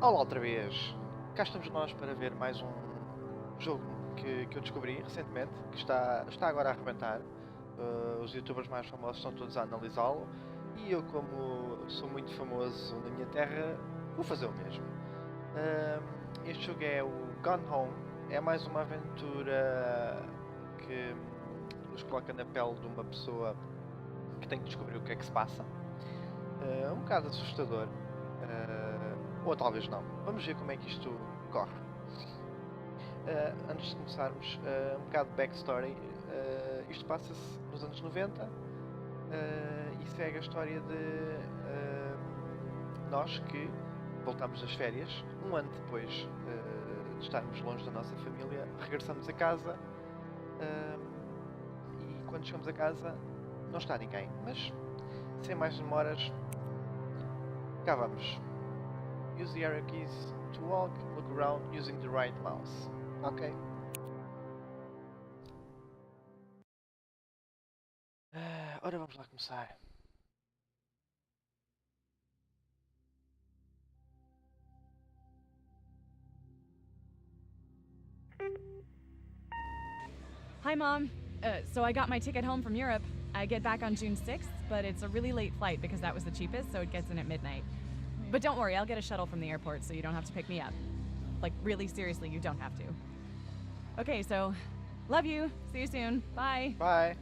Olá outra vez, cá estamos nós para ver mais um jogo que eu descobri recentemente, que está agora a arrebentar. Os youtubers mais famosos estão todos a analisá-lo e eu, como sou muito famoso na minha terra, vou fazer o mesmo. Este jogo é o Gone Home, é mais uma aventura que nos coloca na pele de uma pessoa que tem que descobrir o que é que se passa. Um bocado assustador. Ou talvez não. Vamos ver como é que isto corre. Antes de começarmos, um bocado de backstory. Isto passa-se nos anos 90 e segue a história de nós que voltamos das férias. Um ano depois de estarmos longe da nossa família, regressamos a casa e quando chegamos a casa não está ninguém. Mas sem mais demoras, cá vamos. Use the arrow keys to walk, look around using the right mouse. Ok. Ora vamos lá começar. Hi, Mom. So I got my ticket home from Europe. I get back on June 6th, but it's a really late flight because that was the cheapest, so it gets in at midnight. But don't worry, I'll get a shuttle from the airport so you don't have to pick me up. Like, really, seriously, you don't have to. Okay, so, love you. See you soon. Bye. Bye.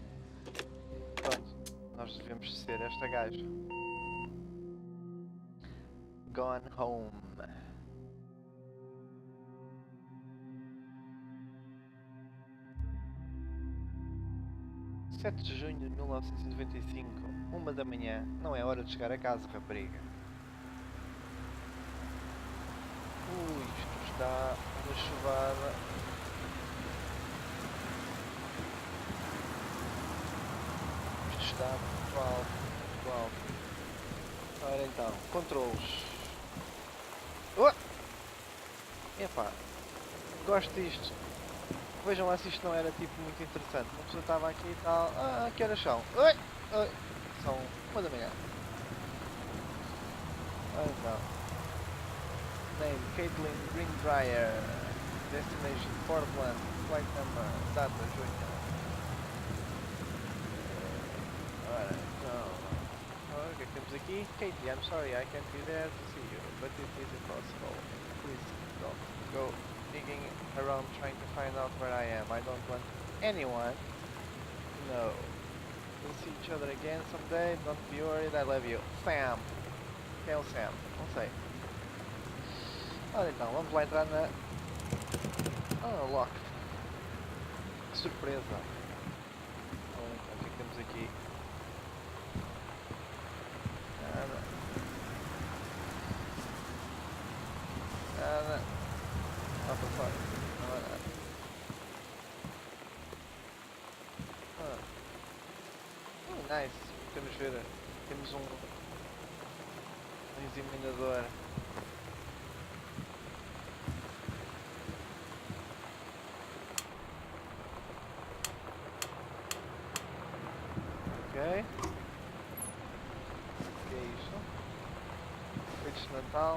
Pronto, nós devemos ser esta gaja. Gone Home. 7 de junho de 1995, 1 da manhã, não é hora de chegar a casa, rapariga. Isto está uma chuvada. Isto está muito alto, muito alto. Ora então, controles. Epá, gosto disto. Vejam lá se isto não era tipo muito interessante. Uma pessoa estava aqui e tal. Que horas são? São 1 da manhã. Então. Name, Caitlin Green-Dryer. Destination, Portland. Flight number, data, junho. Ora, então. O que é que temos aqui? Katie, I'm sorry, I can't be there to see you, but it is impossible. Please don't go digging around trying to find out where I am. I don't want anyone to know. We'll see each other again someday, don't be worried, I love you. Sam. Quem é o Sam? Não sei. Ora então, vamos lá entrar na... lock. Que surpresa. Ora então, o que é que temos aqui? Nada. Nada. Lá para fora. Ora. Nice. Podemos ver. Temos um examinador. Ok. O que é isto? Feitos de Natal.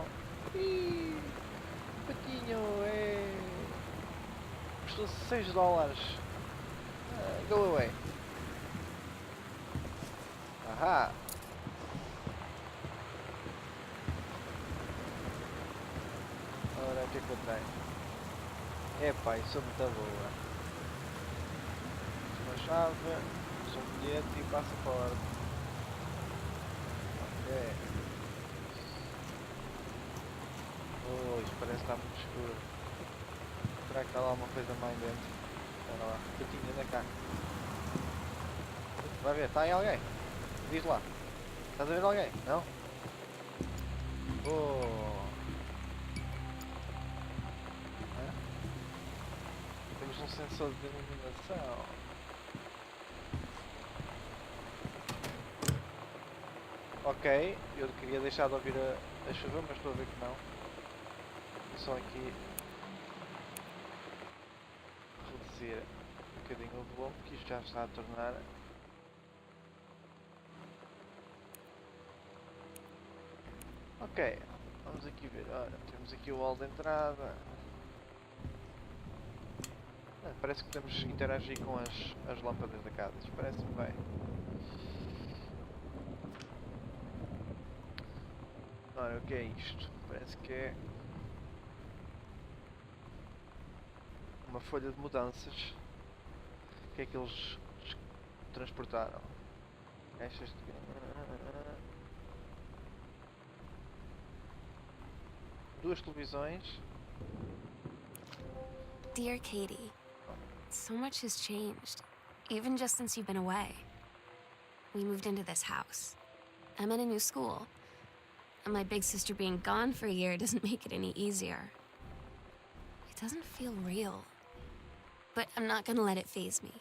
Patinho! Custou $6. Go away. Ahá! Ora, o que é que eu tenho? Epá, isso é muito boa. Uma chave, um bilhete e passaporte. Ok. Isto parece estar muito escuro. Será que está lá uma coisa mais dentro? Espera lá. Patinho, anda cá. Vai ver, está aí alguém? Diz lá. Estás a ver alguém? Não? Temos um sensor de iluminação. Ok, eu queria deixar de ouvir a chuva, mas estou a ver que não. Vou só aqui reduzir um bocadinho o volume, que isto já está a tornar. Ok, vamos aqui ver. Ora, temos aqui o hall de entrada. Parece que podemos interagir com as lâmpadas da casa. Isto parece-me bem. Ora, o que é isto? Parece que é uma folha de mudanças. O que é que eles transportaram? Caixas de... Duas televisões. Dear Katie, so much has changed, even just since you've been away. We moved into this house. I'm in a new school, and my big sister being gone for a year doesn't make it any easier. It doesn't feel real, but I'm not gonna let it faze me.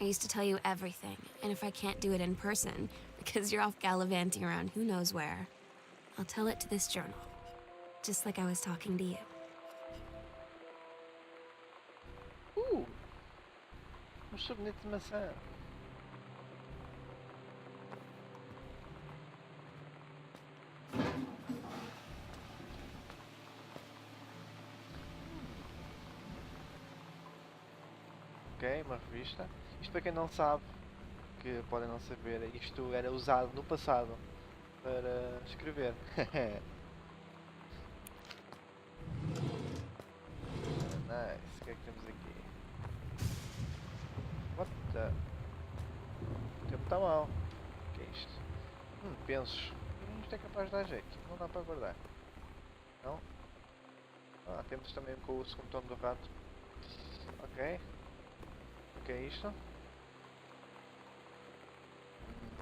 I used to tell you everything, and if I can't do it in person, because you're off gallivanting around who knows where, I'll tell it to this journal, just like I was talking to you. Um sabonete de maçã. Ok, uma revista. Isto para quem não sabe, que podem não saber, isto era usado no passado para escrever. Nice, o que é que temos aqui? What the... O tempo está mal. O que é isto? Pensos. Isto é capaz de dar jeito. Não dá para guardar. Não? Ah, temos também com o segundo tono do rato. Ok. O que é isto?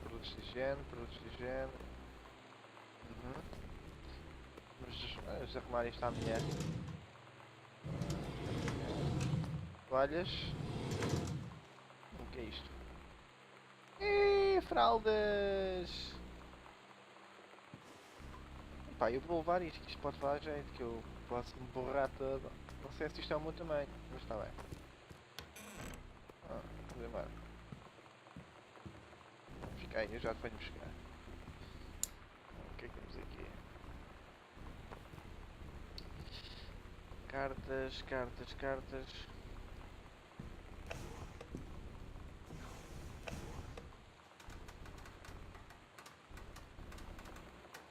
Produtos de higiene, produtos de higiene. Vamos arrumar isto amanhã. Toalhas. O que é isto? Fraldas! Pá, eu vou levar isto, que isto pode dar jeito, que eu posso me borrar todo. Não sei se isto é o meu tamanho, mas está bem. Vamos embora. Fica aí, eu já te venho buscar. O que é que temos aqui? Cartas, cartas, cartas.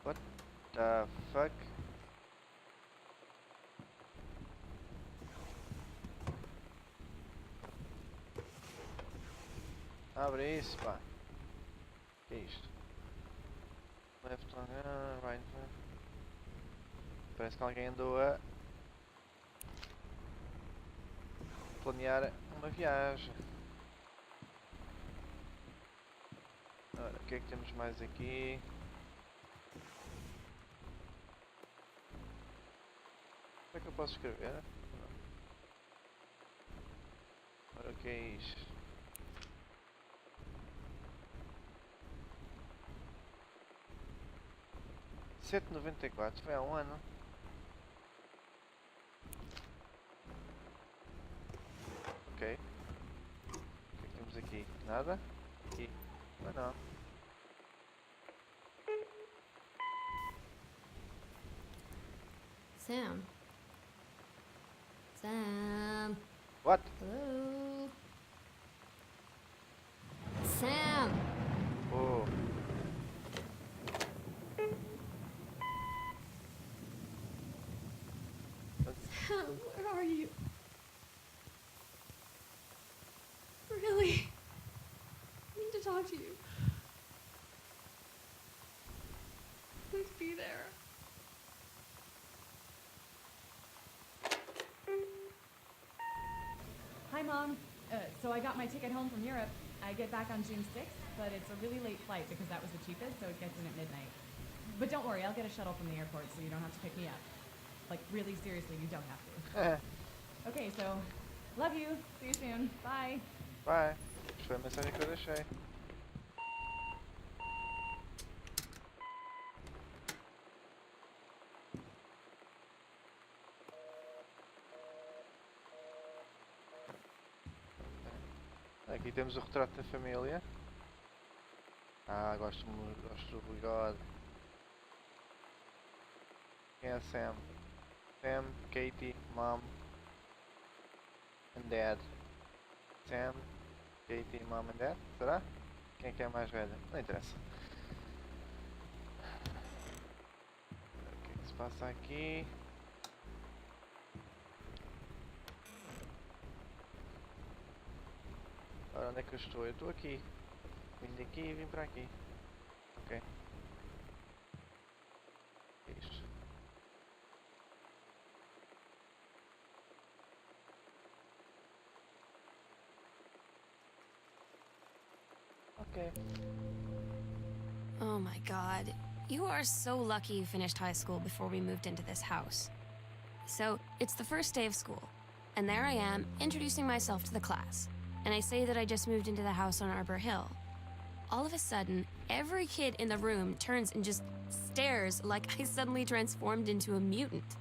What the fuck? Abre isso, pá. O que é isto? Left on, right. Parece que alguém andou a planear uma viagem. Ora, o que é que temos mais aqui? Como é que eu posso escrever? Ora, o que é isto? R$7,94, foi há um ano. Ok. O que é que temos aqui? Nada? Aqui? Mas não. Sam. Sam. What? Hello. Sam. Oh. Sam, where are you? Really? I need to talk to you. Please be there. Hi, Mom. So I got my ticket home from Europe. I get back on June 6th, but it's a really late flight because that was the cheapest, so it gets in at midnight. But don't worry, I'll get a shuttle from the airport so you don't have to pick me up. Like, really seriously, you don't have to. Okay, so, love you. See you soon. Bye. Bye. Foi a mensagem que eu deixei. Aqui temos o retrato da família. Ah, gosto muito, gosto do bigode. Quem é Sam? Sam, Katie, Mom and Dad. Sam, Katie, Mom and Dad? Será? Quem é que é a mais velha? Não interessa. O que é que se passa aqui? Ora, onde é que eu estou? Eu estou aqui. Vim daqui e vim para aqui. Ok. É isto. Ok. Oh my god. You are so lucky you finished high school before we moved into this house. So, it's the first day of school, and there I am, introducing myself to the class. And I say that I just moved into the house on Arbor Hill. All of a sudden, every kid in the room turns and just stares like I suddenly transformed into a mutant.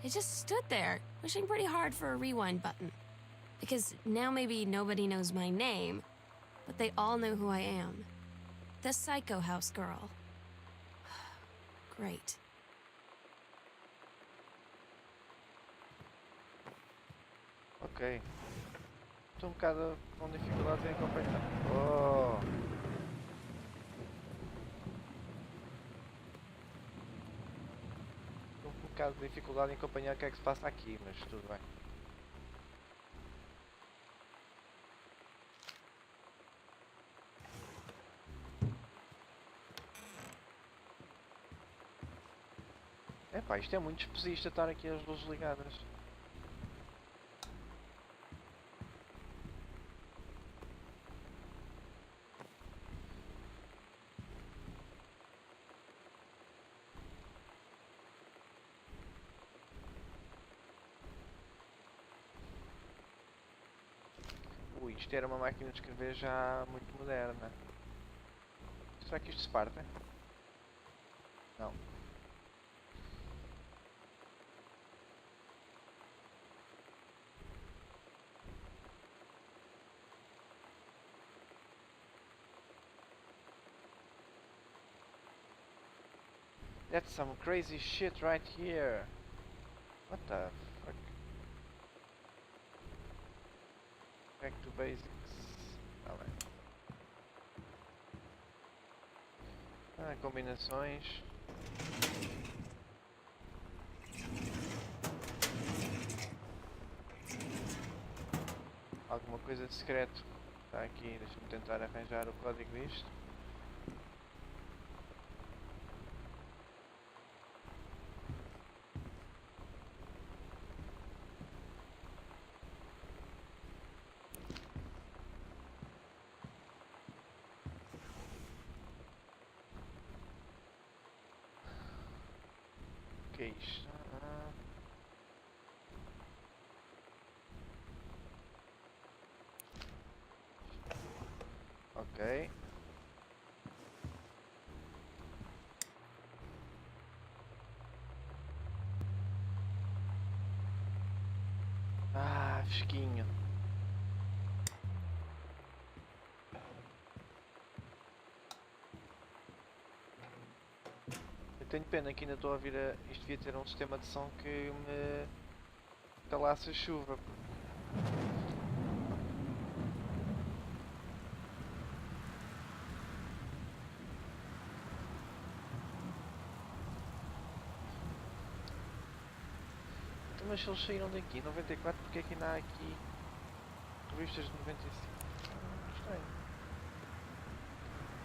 I just stood there, wishing pretty hard for a rewind button. Because now maybe nobody knows my name, but they all know who I am. The Psycho House girl. Great. Ok. Estou um bocado com dificuldades em acompanhar. Oh! Estou um bocado de dificuldade em acompanhar o que é que se passa aqui, mas tudo bem. Epá, isto é muito despesista estar aqui as luzes ligadas. Ui, isto era uma máquina de escrever já muito moderna. Será que isto se parte? Não. That's some crazy shit right here. What the fuck? Back to basics. Tá bem. Ah, combinações. Alguma coisa de secreto. Está aqui, deixa-me tentar arranjar o código disto. O que é isto? Ok. Ah, fresquinho. Eu tenho pena que ainda estou a ouvir isto devia ter um sistema de som que me calasse a chuva. Então, mas se eles saíram daqui em 94, porque é que ainda há aqui revistas de 95? Estranho.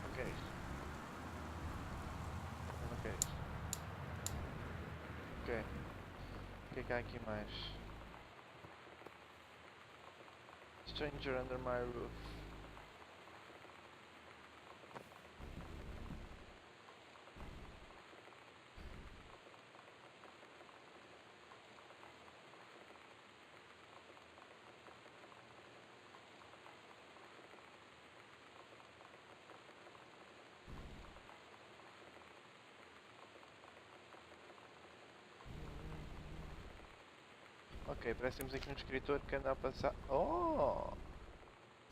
O que é isto? O que é isto? Ok. O que é que há aqui mais? Stranger under my roof. Ok, parece que temos aqui um escritor que anda a passar. Oh!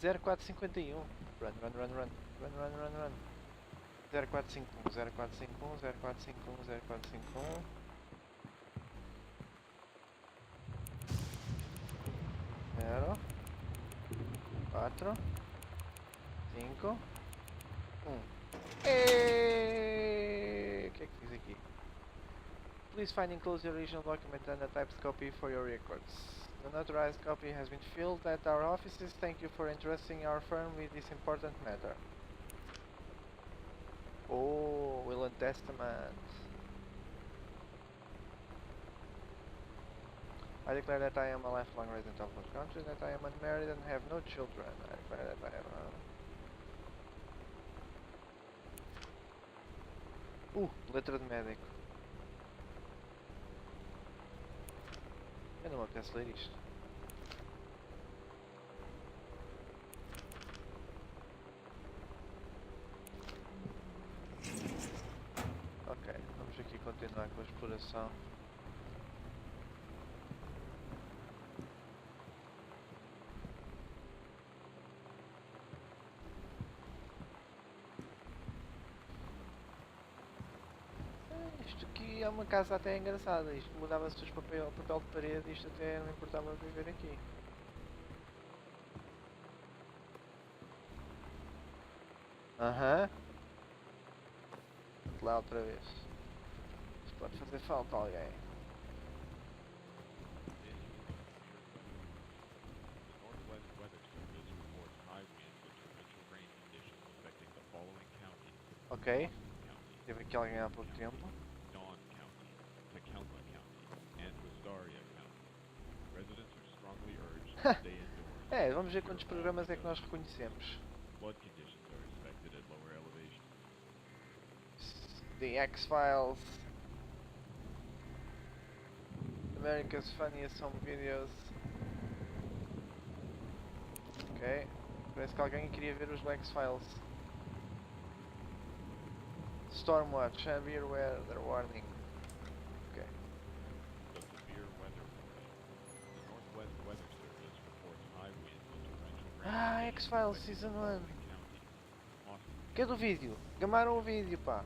0451. Run, run, run, run. Run, run, run, run. 0451, 0451, 0451, 0451. 0, 4, 5, 1. E que é que diz aqui? Please find enclosed the original document and a typed copy for your records. The notarized copy has been filled at our offices. Thank you for entrusting our firm with this important matter. Oh, will and testament. I declare that I am a lifelong resident of this country, that I am unmarried and have no children. I declare that I am letra de médico. Eu não me apetece ler isto. Ok, vamos aqui continuar com a exploração. Isto aqui é uma casa até engraçada. Isto mudava-se os papel de parede e isto até não importava viver aqui. Aham. Lá outra vez. Isto pode fazer falta a alguém. Ok. Teve aqui alguém há pouco tempo. É, vamos ver quantos programas é que nós reconhecemos. The X-Files, America's Funniest Home Videos. Ok, parece que alguém queria ver os X-Files. Stormwatch, severe weather warning. Ok. Ah, X-Files Season 1. Que é do vídeo? Gamaram o vídeo, pá.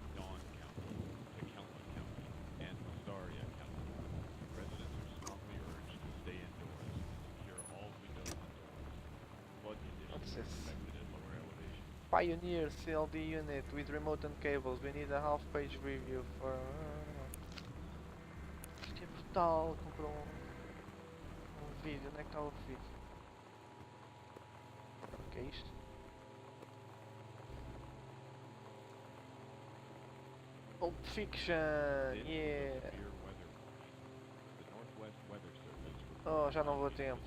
Pioneer CLD unit with remote and cables. We need a half-page review for... Isto é brutal. Comprou um vídeo. Onde é que está o vídeo? O que é isto? Pulp Fiction! Yeah! Oh, já não vou a tempo.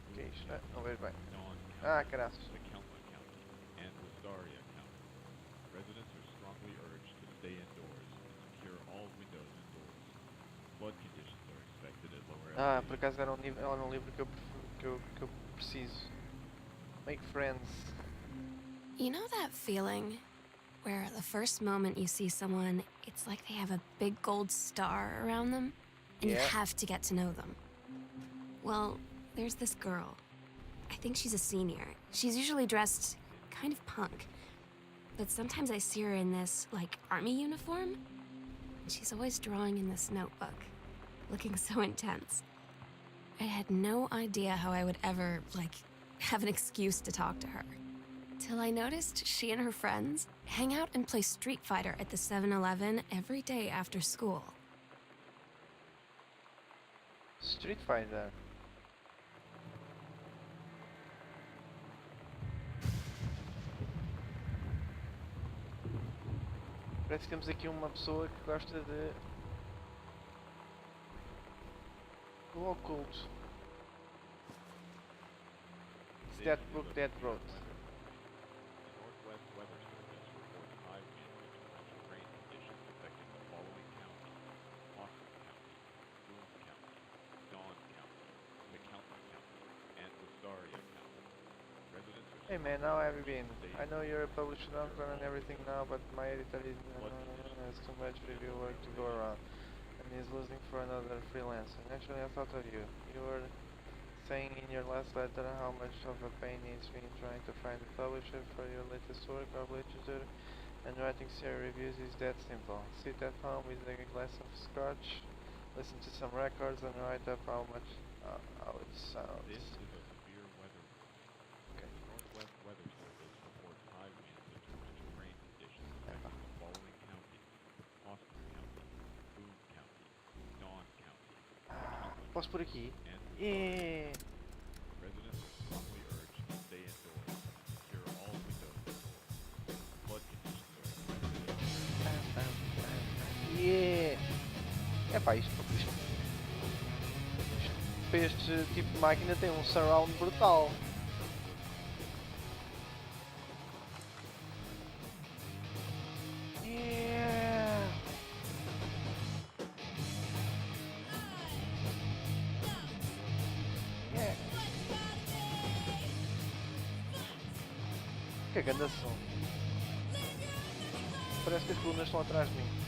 O que é isto? Ah, não vejo bem. Ah, caraças. Ah, por acaso era um livro que eu preciso. Make friends. You know that feeling where the first moment you see someone, it's like they have a big gold star around them, and you Yeah. have to get to know them? Well, there's this girl. I think she's a senior. She's usually dressed kind of punk, but sometimes I see her in this, like, army uniform. And she's always drawing in this notebook, looking so intense. I had no idea how I would ever, like, have an excuse to talk to her. Till I noticed she and her friends hang out and play Street Fighter at the 7-Eleven every day after school. Street Fighter. Parece que temos aqui uma pessoa que gosta do oculto. It's that book that wrote. Hey man, how have you been? I know you're a published author and everything now, but my editor has too much review work to go around. And he's losing for another freelancer. Naturally, I thought of you. You were saying in your last letter how much of a pain it's been trying to find a publisher for your latest work of literature, and writing serial reviews is that simple. Sit at home with a glass of scotch, listen to some records, and write up how it sounds. This is a severe weather warning. Okay. The Northwest Weather Service reports high winds and torrential rain conditions affecting the following counties: Austin County, Boone County, Dawn County, Posso por aqui? and Yeah. residents are strongly urged to stay indoors and secure all windows and doors. Flood conditions are expected. Yeah. Epá, isto para este tipo de máquina tem um surround brutal. Yeah. Yeah. Que grande som. Parece que as colunas estão atrás de mim.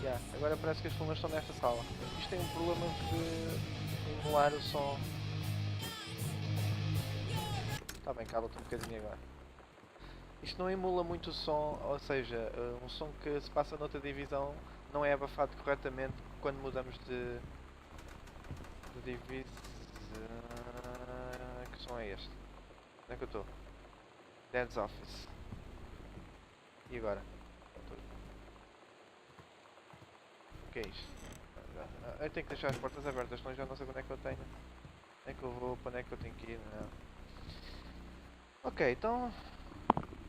Yeah, agora parece que as colunas estão nesta sala. Isto tem um problema de emular o som. Está bem, cala-te um bocadinho agora. Isto não emula muito o som, ou seja, um som que se passa noutra divisão não é abafado corretamente quando mudamos de divisão. Que som é este? Onde é que eu estou? Dad's Office. E agora? O que é isto? Eu tenho que deixar as portas abertas, senão já não sei quando é que eu tenho. Onde é que eu vou? Para onde é que eu tenho que ir? Não. Ok, então...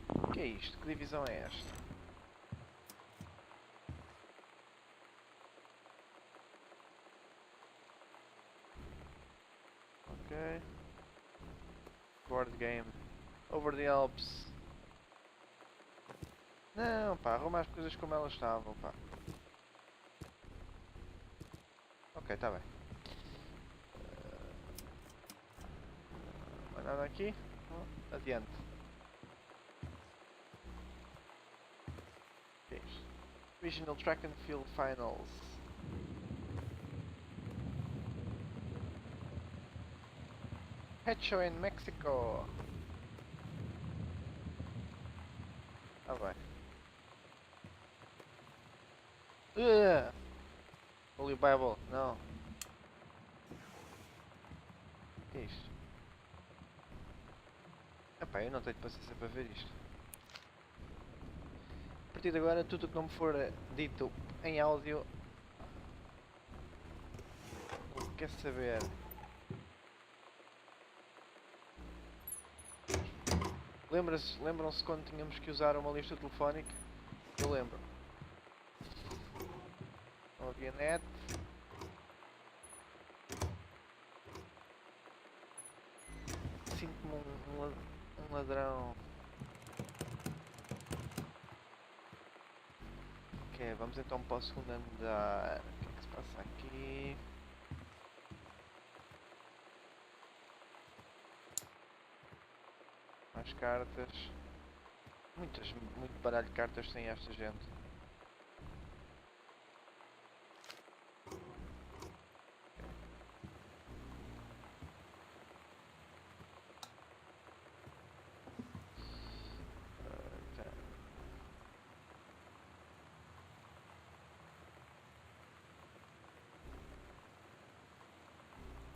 O que é isto? Que divisão é esta? Ok. Board game. Over the Alps. Não, pá, arruma as coisas como elas estavam, pá. Ok, tá bem. Mais nada aqui? Adiante. O que é isto? Regional Track and Field Finals. Head Show in Mexico. Ah, vai. Holy Bible, não. O que é isto? Epá, eu não tenho paciência para ver isto. A partir de agora, tudo o que não me for dito em áudio, o que quer saber? Lembram-se quando tínhamos que usar uma lista telefónica? Eu lembro. Não havia net. Sinto-me um ladrão. Ok, vamos então para o segundo andar. O que é que se passa aqui? Mais cartas. Muito baralho de cartas tem esta gente.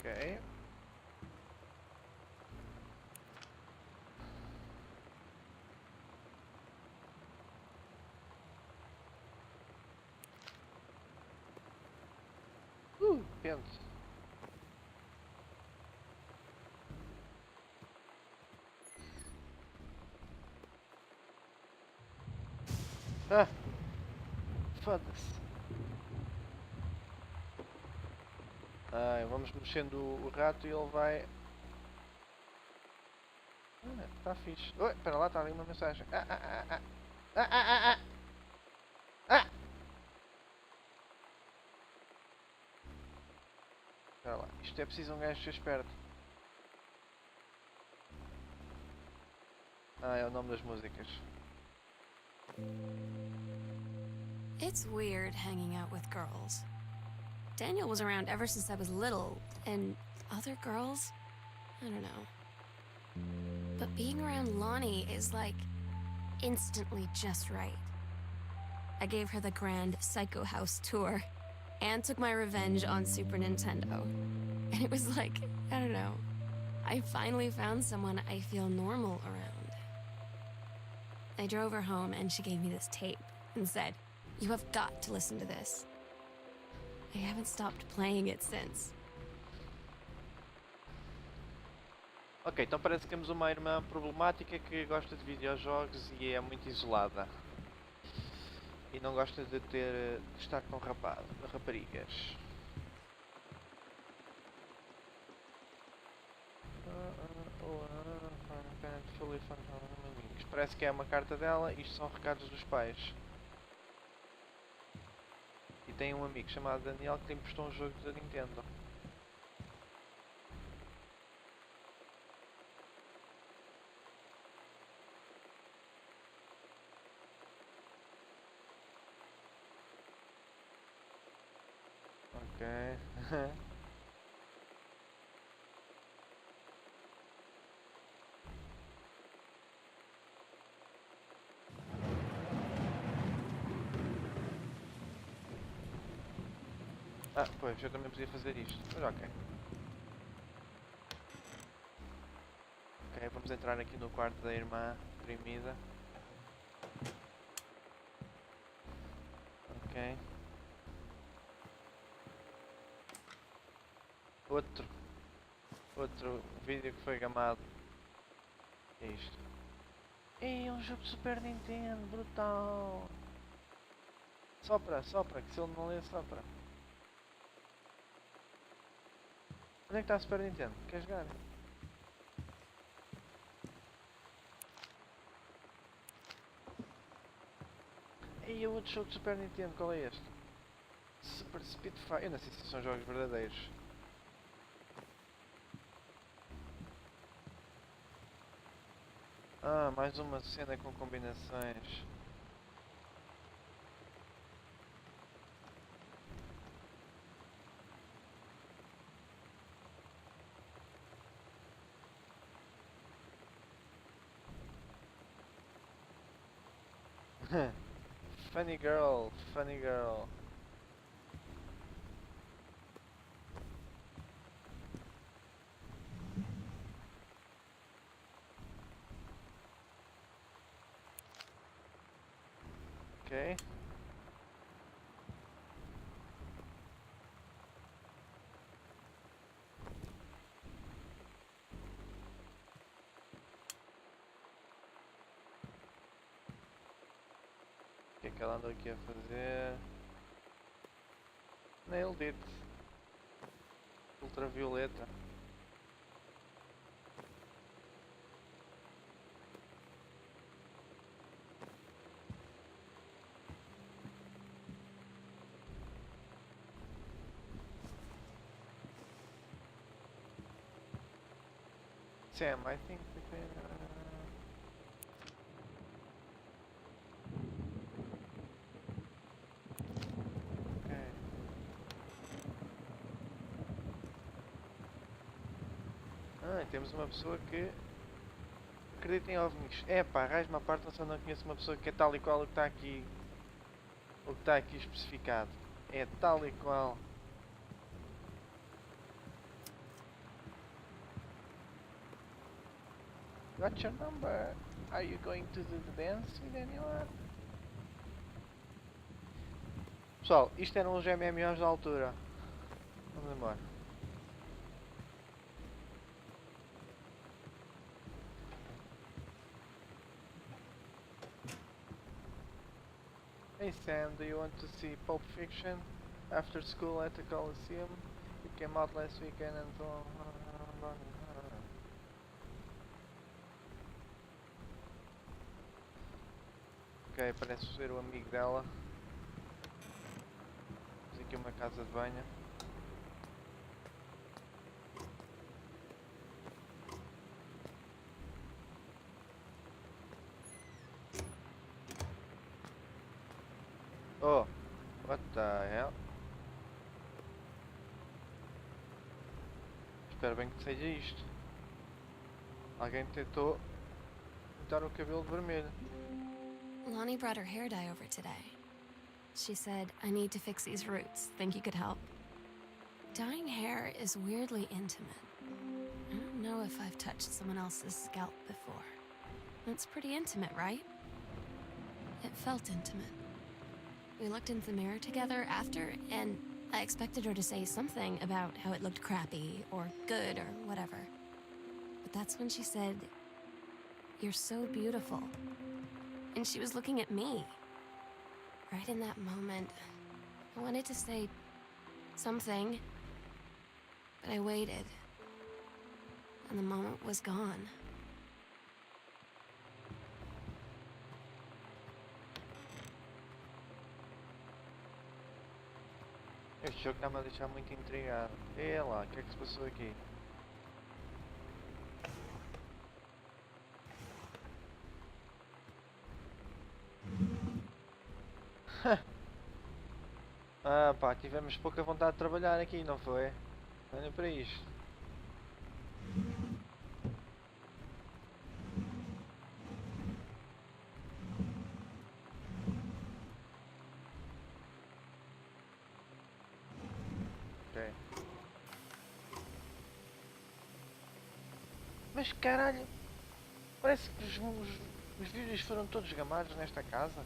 Ok. Pente. Ah! Foda-se. Ah, vamos mexendo o rato e ele vai... Ah, tá fixe. Oi, espera lá, está ali uma mensagem. Ah! Espera lá, isto é preciso um gajo ser esperto. Ah, é o nome das músicas. It's weird hanging out with girls. Daniel was around ever since I was little, and other girls? I don't know. But being around Lonnie is like instantly just right. I gave her the grand Psycho House tour and took my revenge on Super Nintendo. And it was like, I don't know, I finally found someone I feel normal around. I drove her home and she gave me this tape and said, "You have got to listen to this." I haven't stopped playing it since. Ok, então parece que temos uma irmã problemática que gosta de videojogos e é muito isolada. E não gosta de estar com raparigas. Parece que é uma carta dela, isto são recados dos pais. E tem um amigo chamado Daniel que lhe emprestou um jogo da Nintendo. Ok. Ah, pois, eu também podia fazer isto, mas ok. Ok, vamos entrar aqui no quarto da irmã deprimida. Ok. Outro vídeo que foi gamado. É isto. É um jogo de Super Nintendo, brutal. Sopra, que se ele não lê, sopra. Onde é que está a Super Nintendo? Quer jogar? E o outro jogo de Super Nintendo, qual é este? Super Spitfire. Eu não sei se são jogos verdadeiros. Ah, mais uma cena com combinações. Funny girl, funny girl. Ok. O que é que ela andou aqui a fazer? Nailed it. Ultravioleta. Sam, I think we can... Ok. Ah, temos uma pessoa que acredita em ovnis. É pá, raiz-me a parte, eu não conheço uma pessoa que é tal e qual o que está aqui. O que está aqui especificado. É tal e qual. Got your number. Are you going to do the dance with anyone? Pessoal, isto eram os MMOs da altura. Vamos embora. Hey Sam, do you want to see Pulp Fiction? After school at the Coliseum? It came out last weekend and so on. Ok, parece ser o amigo dela. Temos aqui uma casa de banho. Oh, what the hell? Espero bem que seja isto. Alguém tentou pintar o cabelo de vermelho. Lonnie brought her hair dye over today. She said, I need to fix these roots. Think you could help? Dyeing hair is weirdly intimate. I don't know if I've touched someone else's scalp before. It's pretty intimate, right? It felt intimate. We looked into the mirror together after, and I expected her to say something about how it looked crappy or good or whatever. But that's when she said, "You're so beautiful." And she was looking at me. Right in that moment, I wanted to say something, but I waited. And the moment was gone. Este jogo está-me a deixar muito intrigado. E lá, o que é que se passou aqui? Ah pá, tivemos pouca vontade de trabalhar aqui, não foi? Olha para isto. Ok. Mas caralho, parece que os vídeos foram todos gamados nesta casa.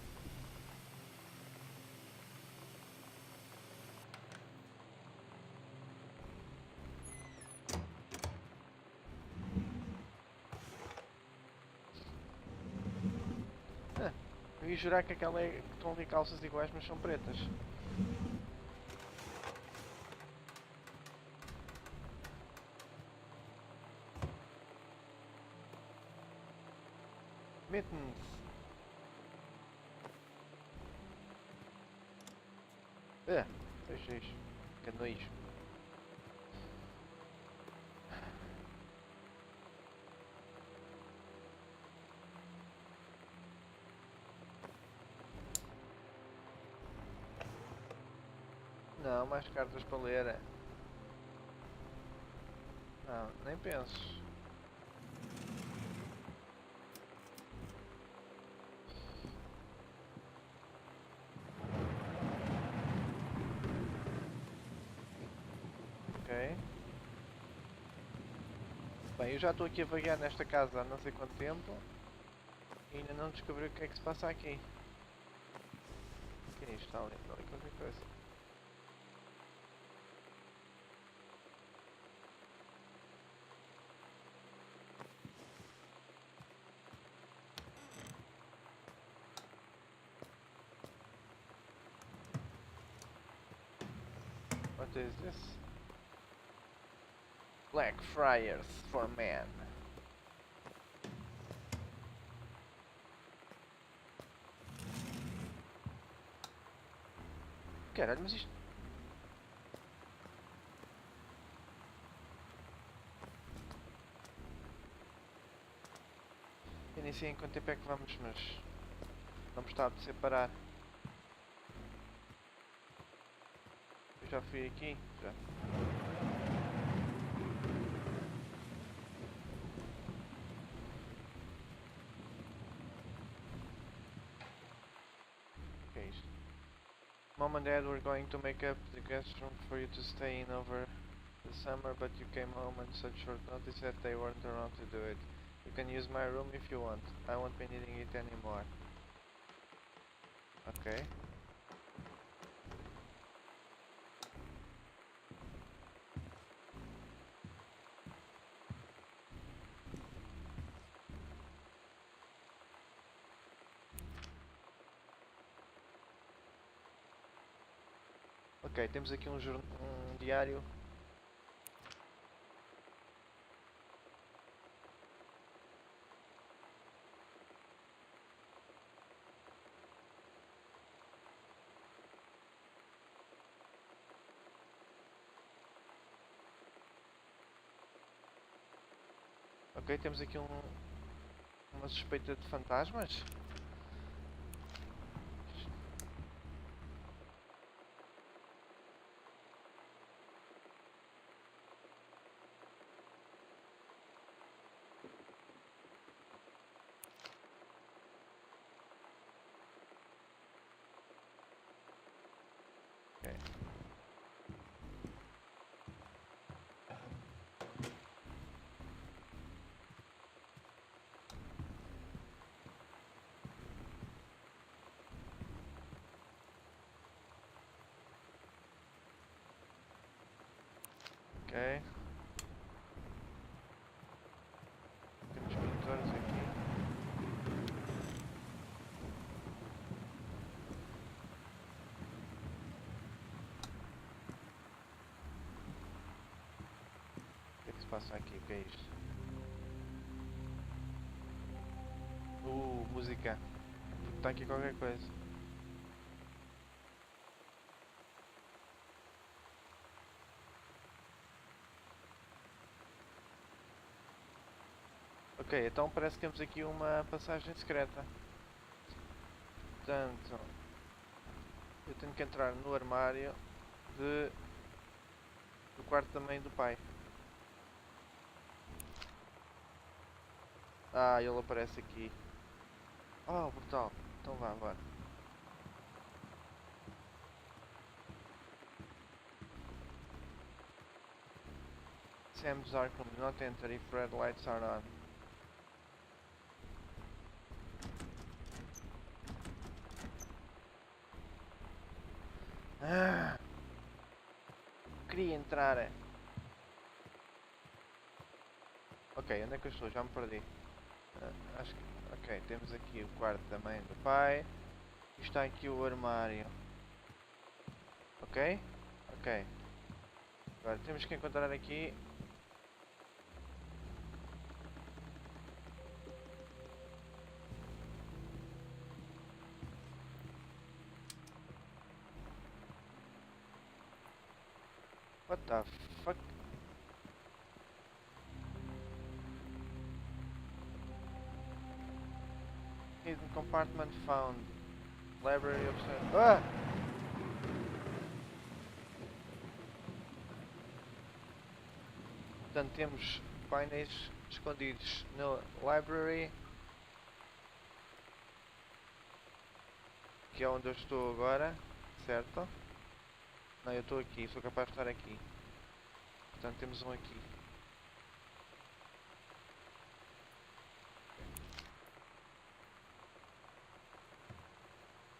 Eu ia jurar que aquela é, que estão ali calças iguais, mas são pretas. Mittens. Fecha isto. Que nojo. Não, mais cartas para ler. Não, nem penso. Ok. Bem, eu já estou aqui a vaguear nesta casa há não sei quanto tempo e ainda não descobri o que é que se passa aqui. O que é isto? Está ali qualquer coisa. What is this? Black Friars for Men. Caralho, mas isto... Eu nem sei em quanto tempo é que vamos, mas... não me está a separar. Eu já fui aqui? Já. O que é isto? Mom and Dad were going to make up the guest room for you to stay in over the summer, but you came home on such short notice that they weren't around to do it. You can use my room if you want. I won't be needing it anymore. Ok. Ok, temos aqui um diário. Ok, temos aqui uma suspeita de fantasmas. Ok. Temos pintores aqui. O que é que se passa aqui? O que é isto? Música. Está aqui qualquer coisa. Ok, então parece que temos aqui uma passagem secreta. Portanto, eu tenho que entrar no armário do quarto da mãe e do pai. Ah, ele aparece aqui. Oh, brutal. Então vá, bora. Sam's dark room, do not enter if red lights are on. Ah, queria entrar. Ok, onde é que eu estou? Já me perdi. Acho que... Ok, temos aqui o quarto da mãe e do pai. E está aqui o armário. Ok? Ok. Agora temos que encontrar aqui... What the fuck? Hidden compartment found. Library upstairs. Ah! Portanto, temos painéis escondidos na library, que é onde eu estou agora, certo? Não, eu estou aqui, sou capaz de estar aqui. Portanto, temos um aqui.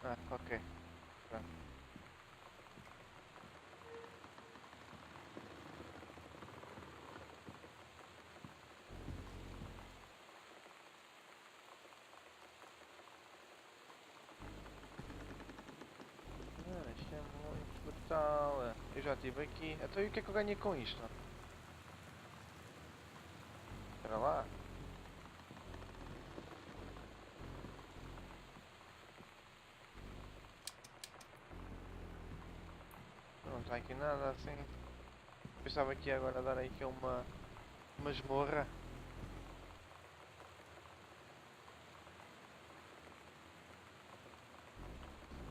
Ah, ok. Pronto. Isto é muito brutal. Eu já estive aqui. Então, e o que é que eu ganhei com isto? Espera lá. Não está aqui nada assim. Pensava que ia agora dar aqui uma masmorra.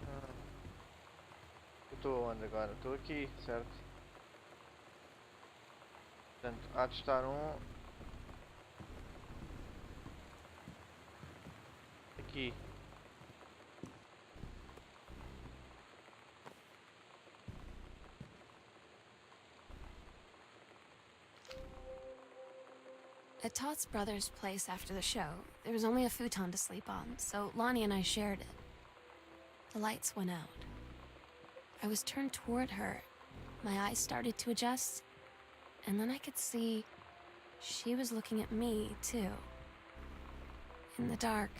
Ah, eu estou onde agora? Estou aqui, certo? Portanto, há de estar um aqui. At Todd's brother's place after the show, there was only a futon to sleep on, so Lonnie and I shared it. The lights went out. I was turned toward her. My eyes started to adjust, and then I could see she was looking at me, too. In the dark,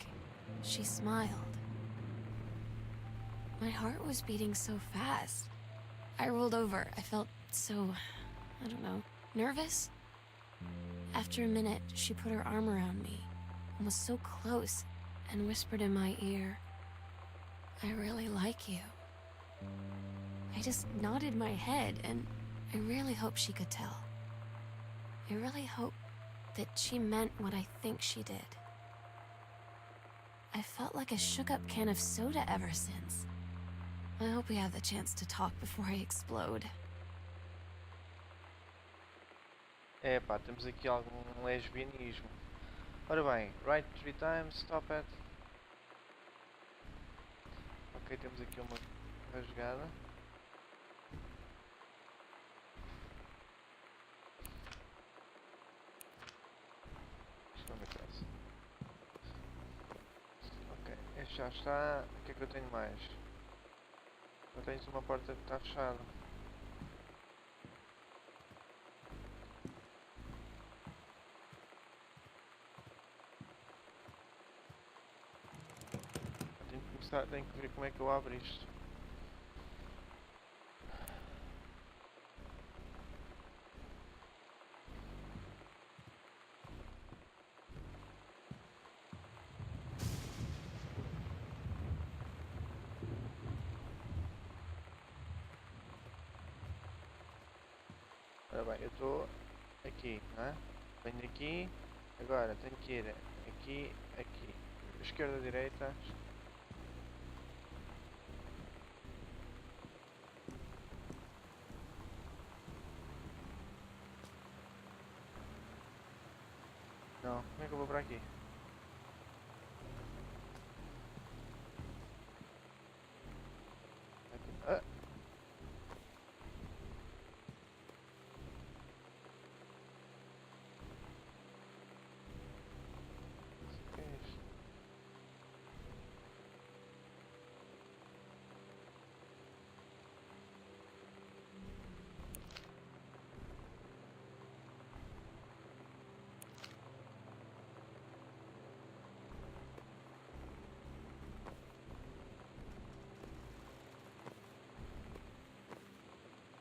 she smiled. My heart was beating so fast. I rolled over. I felt so, I don't know, nervous? After a minute, she put her arm around me and was so close and whispered in my ear, "I really like you." I just nodded my head, and I really hope she could tell. I really hope that she meant what I think she did. I felt like a shook-up can of soda ever since. I hope we have the chance to talk before I explode. Epá, temos aqui algum lesbianismo. Ora bem, right 3 times, stop at. Ok, temos aqui uma rasgada. Isto não me interessa. Ok, este já está. O que é que eu tenho mais? Eu tenho uma porta que está fechada. tenho que ver como é que eu abro isto. Ora bem, eu estou aqui, não é? Venho aqui, agora tenho que ir aqui, aqui, esquerda, direita. Não, como é que eu vou para aqui? Aqui. Ah. O que é isto?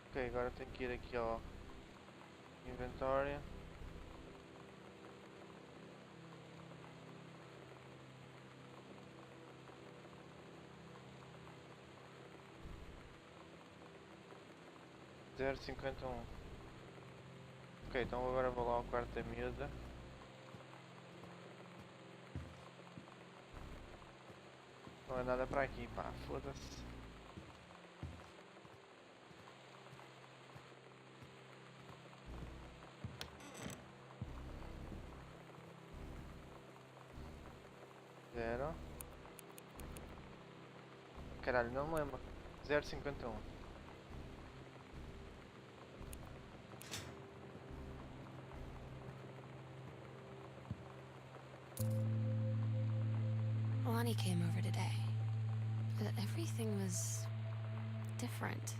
Ok, agora tenho que ir aqui ao inventório. Zero cinquenta e um. Ok, então agora vou lá ao quarto da miúda. Não é nada para aqui, pá, foda-se. Zero. Caralho, não me lembro. 0,51. Lonnie came over today. But everything was different.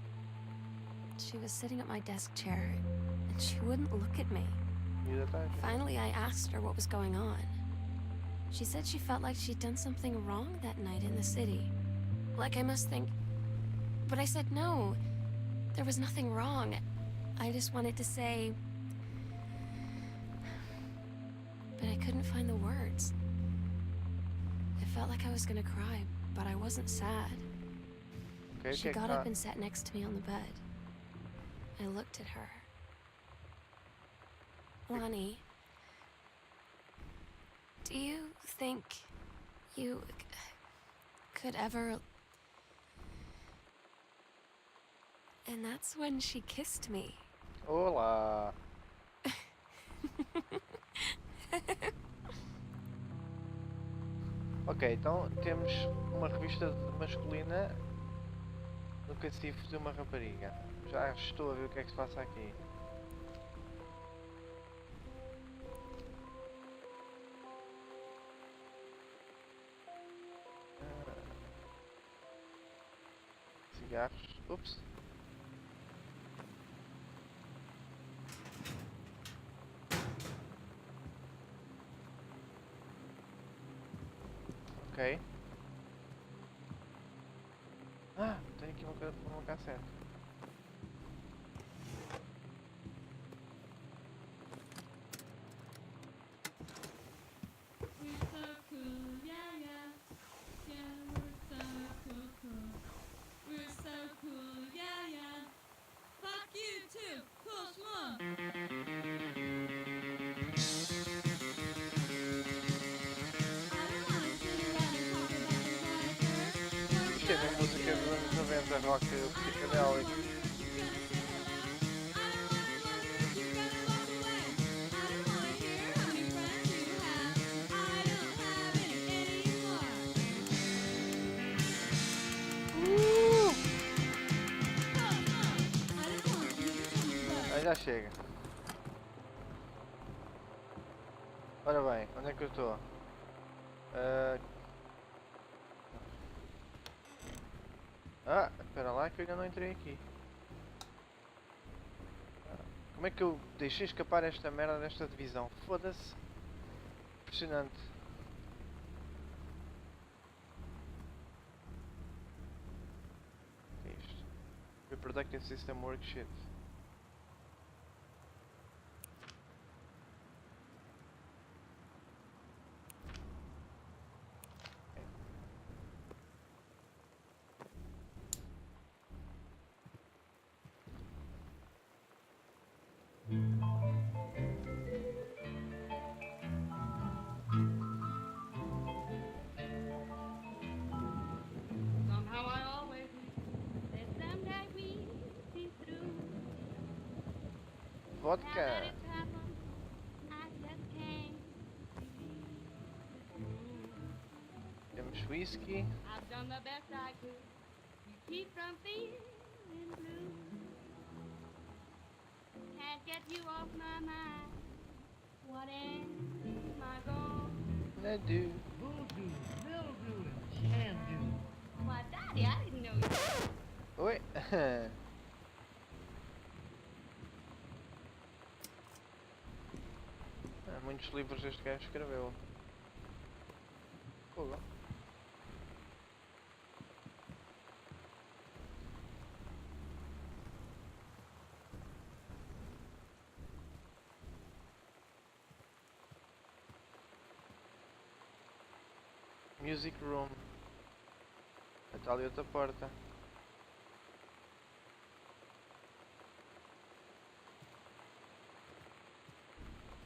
She was sitting at my desk chair, and she wouldn't look at me. Miúda tá aqui. Finally, I asked her what was going on. She said she felt like she'd done something wrong that night in the city. Like I must think... But I said no. There was nothing wrong. I just wanted to say... But I couldn't find the words. It felt like I was gonna cry, but I wasn't sad. Ok, She got up and sat next to me on the bed. I looked at her. Lonnie, do you think you could ever... And that's when she kissed me. Olá! Ok, então temos uma revista masculina no cacifo de uma rapariga. Já estou a ver o que é que se passa aqui. Cigarros. Ups. Ok. Ah, tenho aqui uma cassete. We're so cool, yeah, yeah. Yeah, we're so cool, cool. We're so cool, yeah, yeah. Fuck you too, cool schmuck. I don't wanna sit around and talk about the weather. Isto é mesmo música dos anos 90, rock psicodélico. Aí já chega. Ora bem, onde é que eu estou? Ah, espera lá que eu ainda não entrei aqui. Como é que eu deixei escapar esta merda desta divisão? Foda-se. Impressionante. reproductive system worksheet. Somehow I always knew that someday we'd be through. Now that Vodka. it's happened, I just can't believe it's true. Temos whisky. I've done the best I could to keep from feeling blue. Can't get you off my mind. What am I gonna Do. Voodoo, mildew, and can-do. Why, Daddy, I didn't know you. Oi. Há muitos livros este gajo escreveu. Fogo. Music room. Está ali outra porta.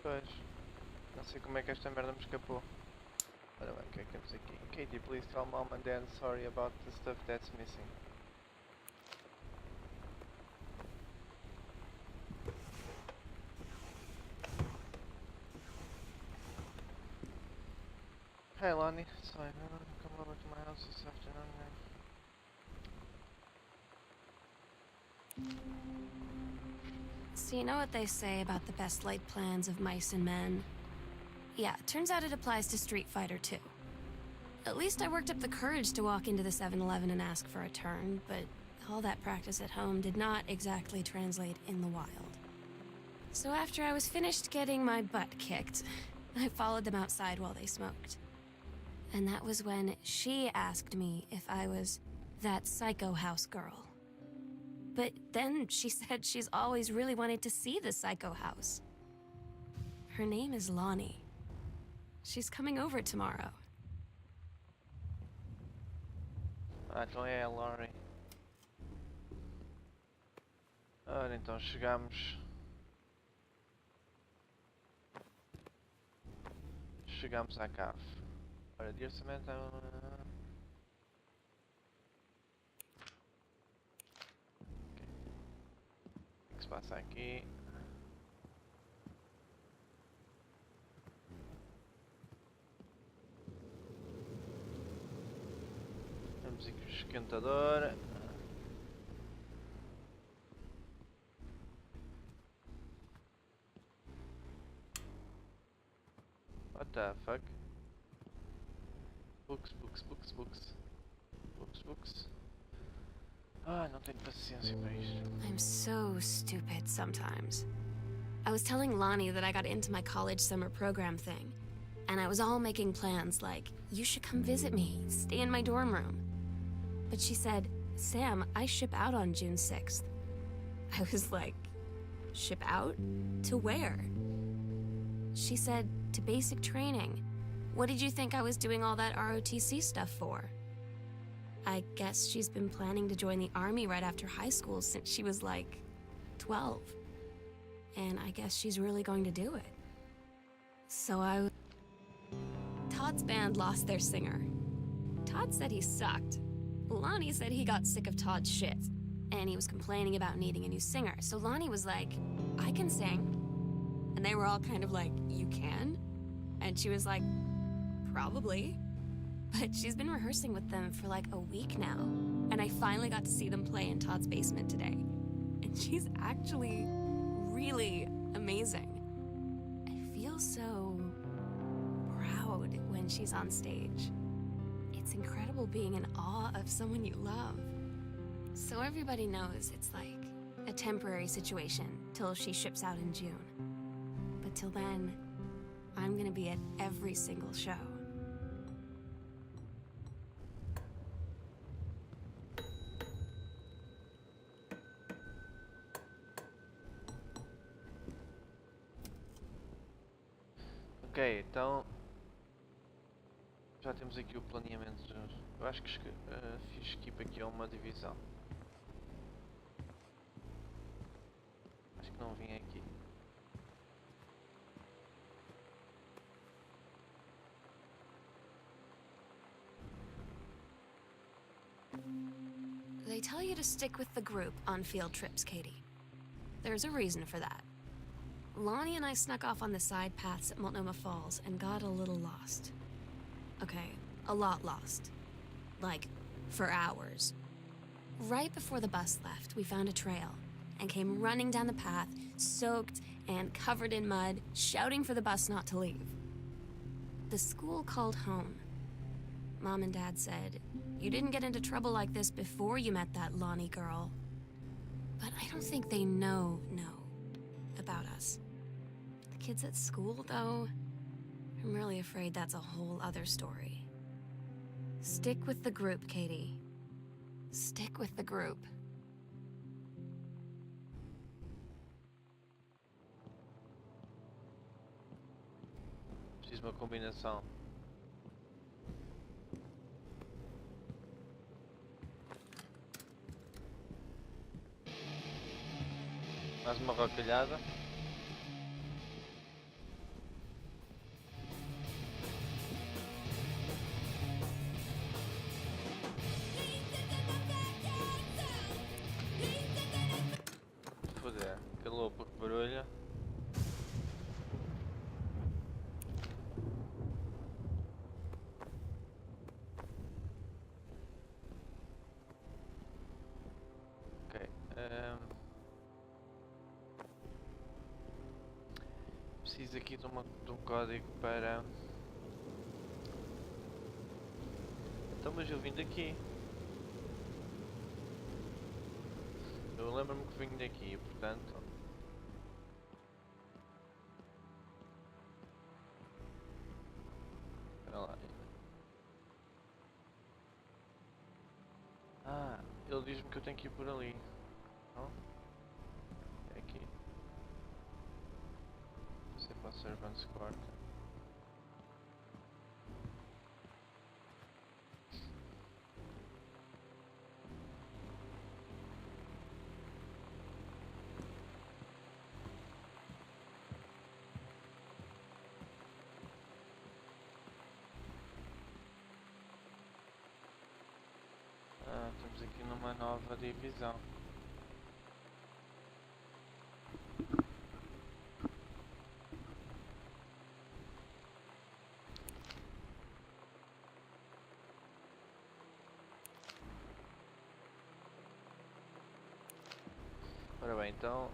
Pois. Não sei como é que esta merda me escapou. Ora bem, o que é que temos aqui? Katie, please tell mom and dad sorry about the stuff that's missing. Hey Lonnie, so I'm gonna come over to my house this afternoon. So you know what they say about the best laid plans of mice and men? Yeah, turns out it applies to Street Fighter too. At least I worked up the courage to walk into the 7-Eleven and ask for a turn, but all that practice at home did not exactly translate in the wild. So after I was finished getting my butt kicked, I followed them outside while they smoked. And that was when she asked me if I was that psycho house girl. But then she said she's always really wanted to see the psycho house. Her name is Lonnie. She's coming over tomorrow. Ah, então é a Laurie. Ora, então chegamos. Chegamos à cave. Ora, de orçamento. O que se passa aqui? Temos aqui o esquentador. What the fuck? Books. Ah, não tenho paciência para isto. I'm so stupid sometimes. I was telling Lonnie that I got into my college summer program thing, and I was all making plans like, you should come visit me, stay in my dorm room. But she said, Sam, I ship out on June 6th. I was like, ship out? To where? She said, to basic training. What did you think I was doing all that ROTC stuff for? I guess she's been planning to join the army right after high school since she was like 12. And I guess she's really going to do it. So Todd's band lost their singer. Todd said he sucked. Lonnie said he got sick of Todd's shit, and he was complaining about needing a new singer. So Lonnie was like, I can sing. And they were all kind of like, you can? And she was like, probably. But she's been rehearsing with them for like a week now. And I finally got to see them play in Todd's basement today. And she's actually really amazing. I feel so proud when she's on stage. It's incredible being in awe of someone you love. So everybody knows it's like a temporary situation till she ships out in June. But till then, I'm gonna be at every single show. Ok, então já temos aqui o planeamento. Eu acho que fiz skip aqui a uma divisão. Acho que não vim aqui. They tell you to stick with the group on field trips, Katie. There's a reason for that. Lonnie and I snuck off on the side paths at Multnomah Falls and got a little lost. Okay, a lot lost. Like, for hours. Right before the bus left, we found a trail and came running down the path, soaked and covered in mud, shouting for the bus not to leave. The school called home. Mom and Dad said, "You didn't get into trouble like this before you met that Lonnie girl." But I don't think they know about us. The kids at school, though, I'm really afraid that's a whole other story. Stick with the group, Katie. Stick with the group. Preciso de uma combinação. Mais uma rocalhada. Foder, calou porque barulho. Ok. Preciso aqui de um código para... Então, mas eu vim daqui. Eu lembro-me que vim daqui, portanto... Espera lá. Ah, ele diz-me que eu tenho que ir por ali. Não? É aqui. Você pode ser Advance Quarter. Estamos aqui numa nova divisão. Ora bem, então...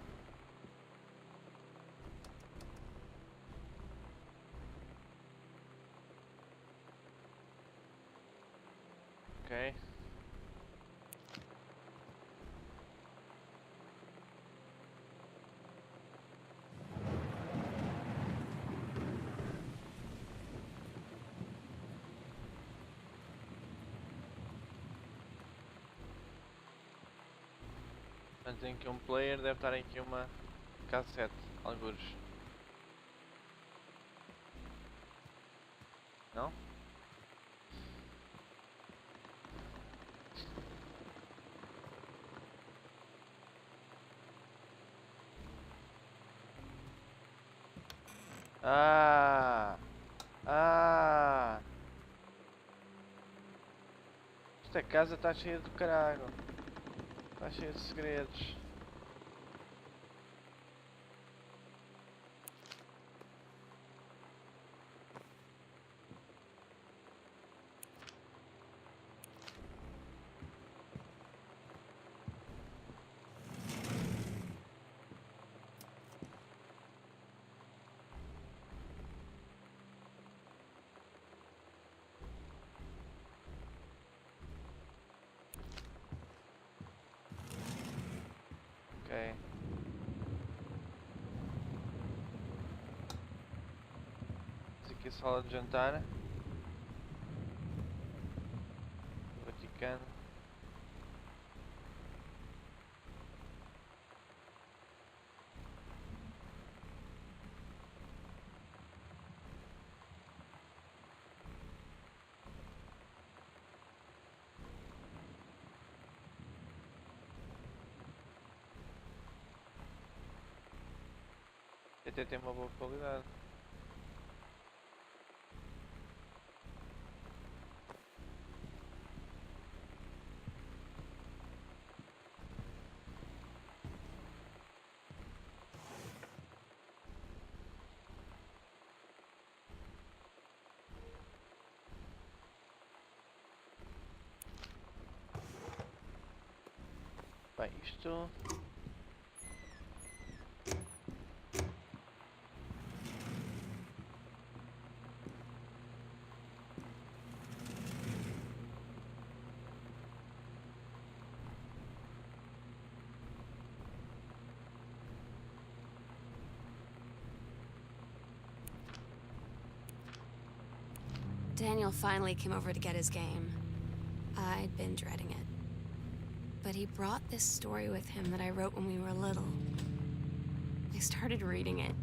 Ok. Portanto, tem aqui um player, deve estar aqui uma cassete, alguns. Não? Ah! Ah! Esta casa está cheia de caralho. Está cheia de segredos. Ok. Aqui a sala de jantar. Vaticano. até tem uma boa qualidade. Bem, isto... Daniel finally came over to get his game. I'd been dreading it. But he brought this story with him that I wrote when we were little. I started reading it,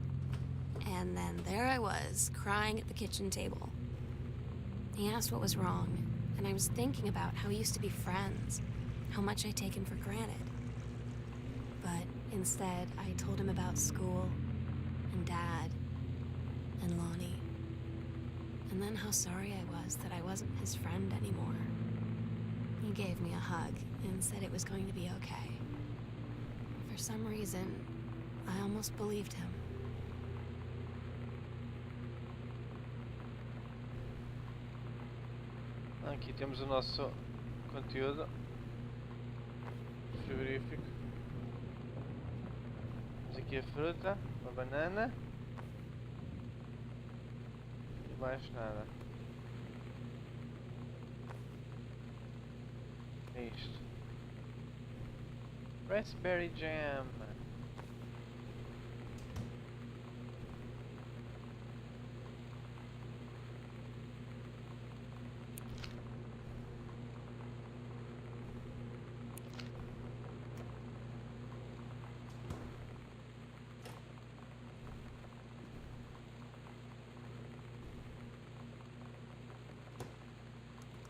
and then there I was, crying at the kitchen table. He asked what was wrong, and I was thinking about how we used to be friends, how much I'd taken for granted. But instead, I told him about school, and Dad, and Lonnie. And then how sorry I was that I wasn't his friend anymore. He gave me a hug and said it was going to be okay. For some reason, I almost believed him. Aqui temos o nosso conteúdo frigorífico. Temos aqui a fruta, uma banana e mais nada. É isto. Raspberry Jam.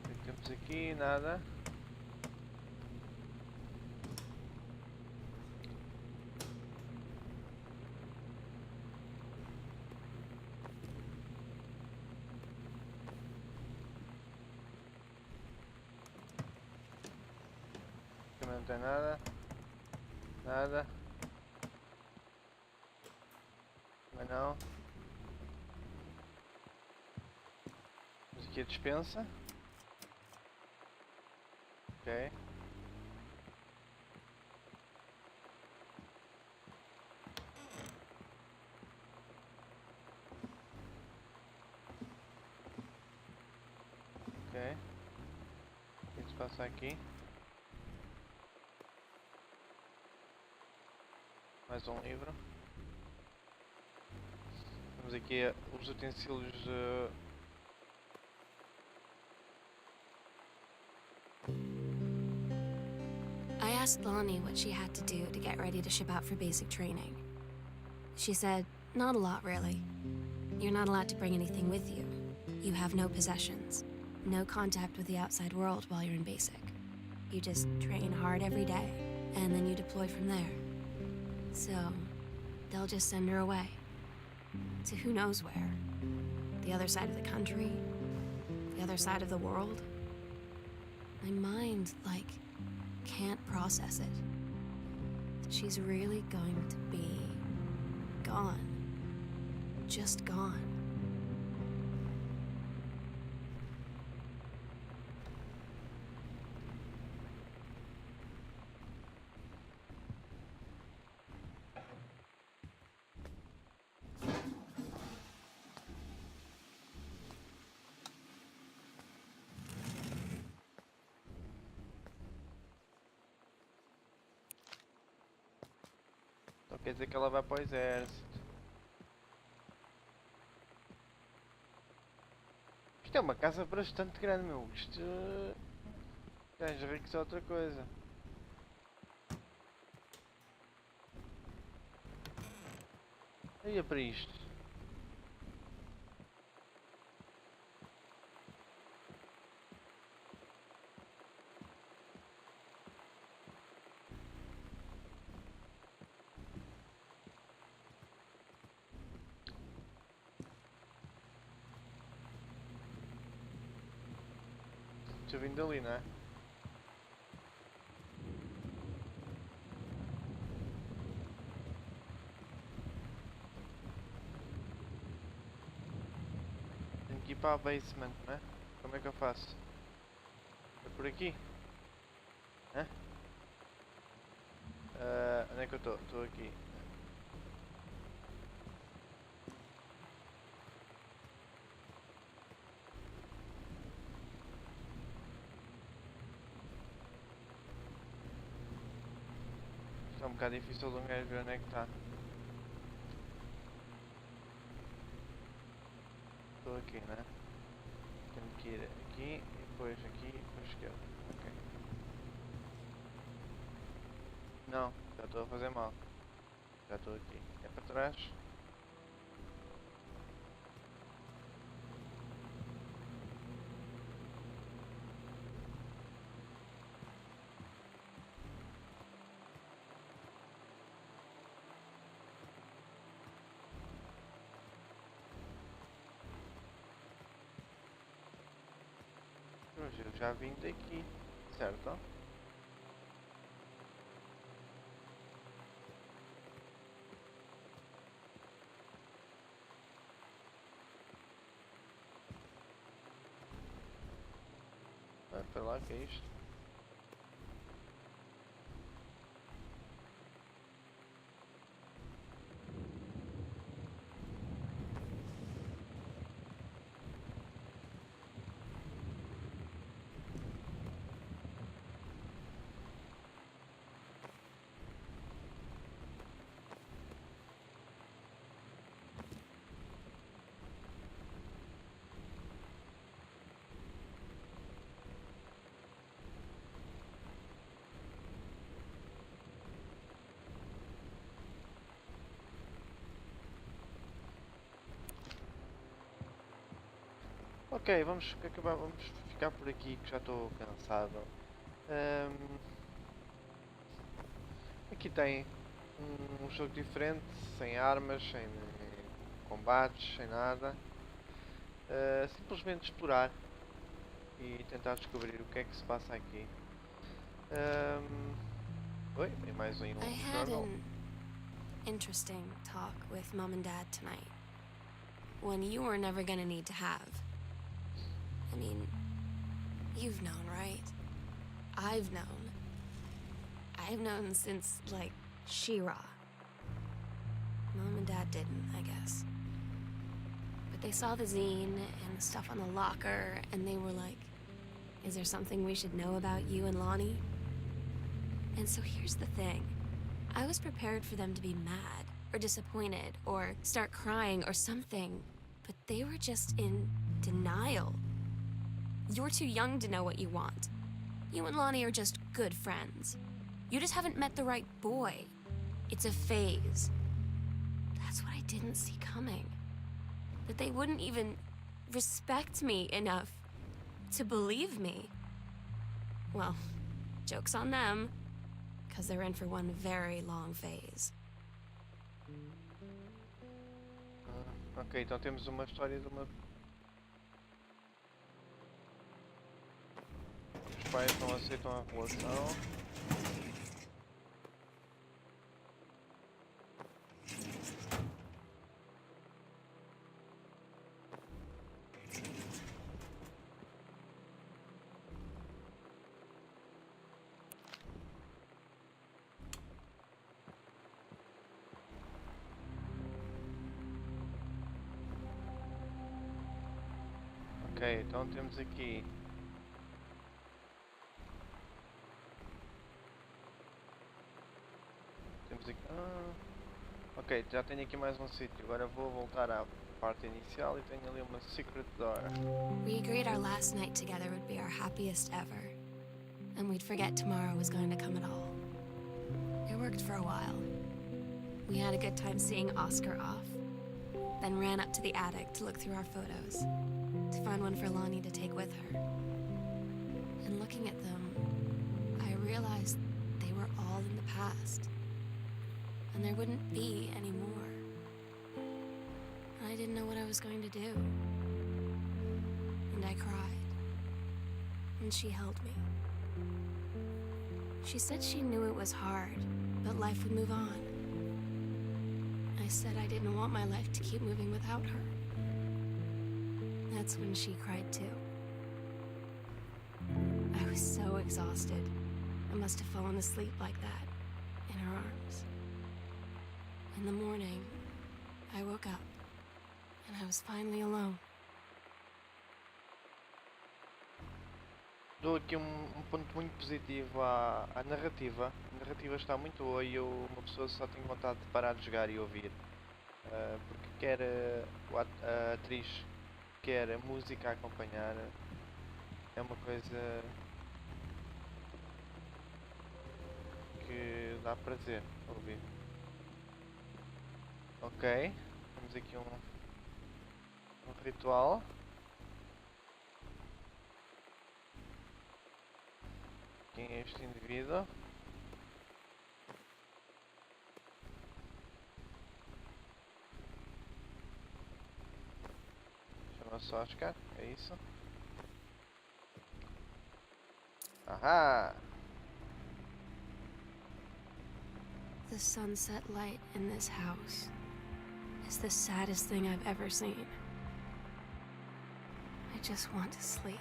O que temos aqui? Nada. Também não tem nada. Nada. Mas não. Temos aqui a despensa. Ok. Ok. O que se passa aqui? Mais um livro. Temos aqui os utensílios de... I asked Lonnie what she had to do to get ready to ship out for basic training. She said, not a lot really. You're not allowed to bring anything with you. You have no possessions, no contact with the outside world while you're in basic. You just train hard every day, and then you deploy from there. So, they'll just send her away. To who knows where. The other side of the country, the other side of the world. My mind, like, can't process it. She's really going to be gone. Just gone. Então quer dizer que ela vai para o exército. Isto é uma casa bastante grande, meu. Isto... Tens a ver que isso é outra coisa. Olha para isto. ter vindo dali, não é? Tenho que ir para a basement, não é? Como é que eu faço? É por aqui? Hã? Onde é que eu estou? Estou aqui. Está um bocado difícil de um gajo ver onde é que está. Estou aqui, né? Tenho que ir aqui, e depois aqui, para a esquerda. Ok. Não, já estou a fazer mal. Já estou aqui. É para trás. Mas eu já vim daqui, certo? Ah, para lá, que é isto? Ok, vamos acabar, vamos ficar por aqui que já estou cansado. Aqui tem um jogo diferente, sem armas, sem combates, sem nada. Simplesmente explorar e tentar descobrir o que é que se passa aqui. Oi, tem mais um I had jogo. an interesting talk with Mom and Dad tonight. One you were never gonna need to have. I mean, you've known, right? I've known. I've known since, like, She-Ra. Mom and Dad didn't, I guess. But they saw the zine and the stuff on the locker, and they were like, is there something we should know about you and Lonnie? And so here's the thing. I was prepared for them to be mad, or disappointed, or start crying, or something. But they were just in denial. You're too young to know what you want. You and Lonnie are just good friends. You just haven't met the right boy. It's a phase. That's what I didn't see coming. That they wouldn't even respect me enough to believe me. Well, joke's on them, because they're in for one very long phase. Ok, então temos uma história de uma... Os pais não aceitam a relação. Ok, então temos aqui... Temos aqui... ok, já tenho aqui mais um sítio. Agora vou voltar à parte inicial e tenho ali uma secret door. We agreed our last night together would be our happiest ever. And we'd forget tomorrow was going to come at all. It worked for a while. We had a good time seeing Oscar off. Then ran up to the attic to look through our photos. To find one for Lonnie to take with her. And looking at them, I realized they were all in the past. And there wouldn't be any more. And I didn't know what I was going to do. And I cried. and she held me. She said she knew it was hard, but life would move on. I said I didn't want my life to keep moving without her. That's when she cried too. I was so exhausted. I must have fallen asleep like that, in her arms. In the morning, I woke up, and I was finally alone. Dou aqui um ponto muito positivo à narrativa. A narrativa está muito boa e uma pessoa só tem vontade de parar de jogar e ouvir. Porque quer a atriz, quer a música a acompanhar, é uma coisa que dá prazer ouvir. Ok, temos aqui um ritual. Quem é este indivíduo? Chama-se Oscar, é isso? Ahá! The sunset light in this house is the saddest thing I've ever seen. I just want to sleep.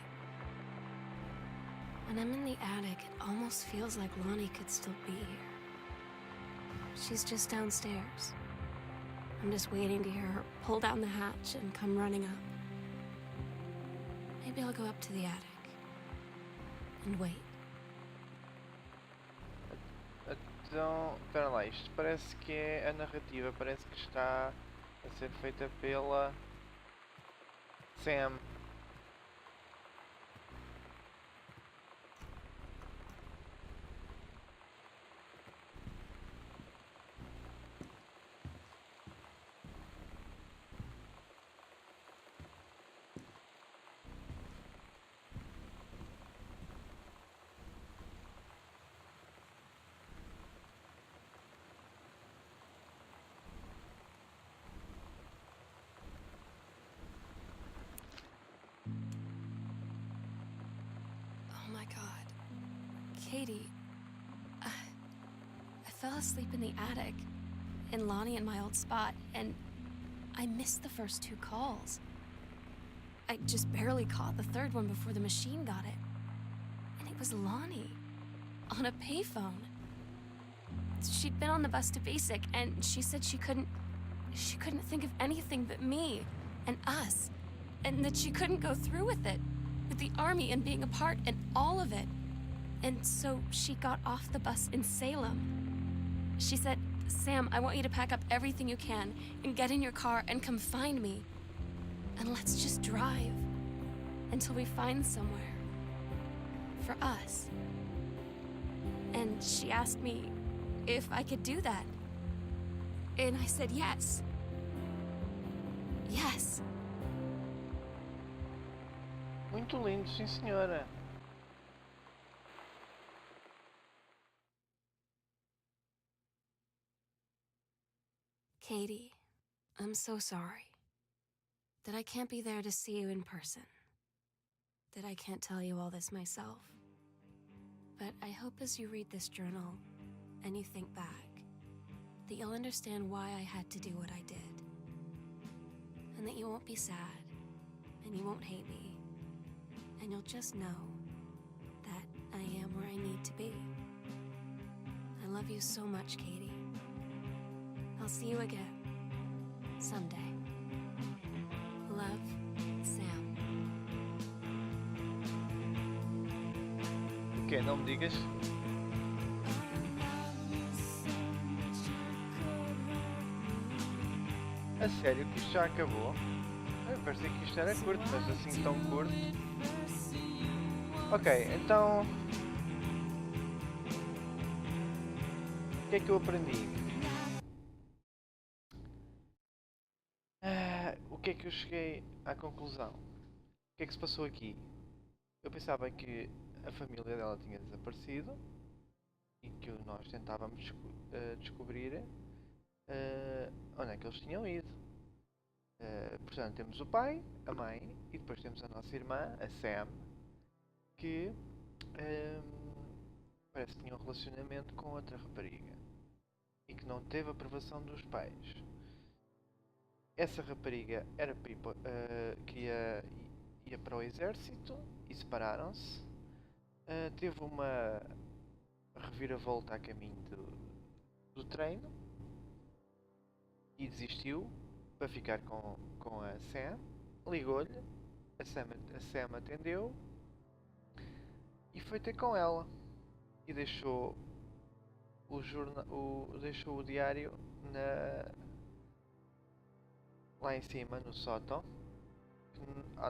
When I'm in the attic, it almost feels like Lonnie could still be here. She's just downstairs. I'm just waiting to hear her pull down the hatch and come running up. Maybe I'll go up to the attic and wait. Então, espera lá, isto parece que é a narrativa, parece que está a ser feita pela Sam. Oh my God. Katie, I fell asleep in the attic, in Lonnie and my old spot, and I missed the first 2 calls. I just barely caught the 3rd one before the machine got it. And it was Lonnie, on a payphone. She'd been on the bus to Basic, and she said she couldn't think of anything but me and us, and that she couldn't go through with it, with the army and being apart and all of it. And so she got off the bus in Salem. She said, "Sam, I want you to pack up everything you can and get in your car and come find me. And let's just drive until we find somewhere for us." And she asked me if I could do that. And I said yes. Yes. Muito lindo, sim senhora. Katie, I'm so sorry that I can't be there to see you in person, that I can't tell you all this myself. But I hope as you read this journal and you think back, that you'll understand why I had to do what I did. And that you won't be sad, and you won't hate me, and you'll just know that I am where I need to be. I love you so much, Katie. I'll see you again, someday. Love, Sam. Ok, não me digas. A sério que isto já acabou? Parecia que isto era curto, mas assim tão curto. Ok, então... O que é que eu aprendi? O que é que eu cheguei à conclusão? O que é que se passou aqui? Eu pensava que a família dela tinha desaparecido e que nós tentávamos descobrir onde é que eles tinham ido. Portanto, temos o pai, a mãe e depois temos a nossa irmã, a Sam, que parece que tinha um relacionamento com outra rapariga e que não teve aprovação dos pais. Essa rapariga era ia para o exército e separaram-se. Teve uma reviravolta a caminho do treino e desistiu para ficar com a Sam. Ligou-lhe, a Sam atendeu e foi ter com ela e deixou deixou o diário lá em cima no sótão.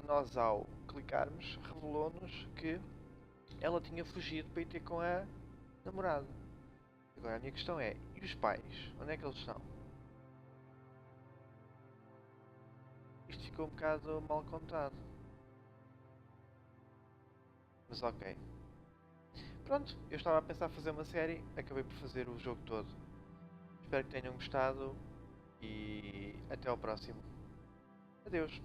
Nós, ao clicarmos, revelou-nos que ela tinha fugido para ir ter com a namorada. Agora a minha questão é, e os pais? Onde é que eles estão? Isto ficou um bocado mal contado. Mas ok. Pronto, eu estava a pensar fazer uma série, acabei por fazer o jogo todo. Espero que tenham gostado e até ao próximo. Adeus.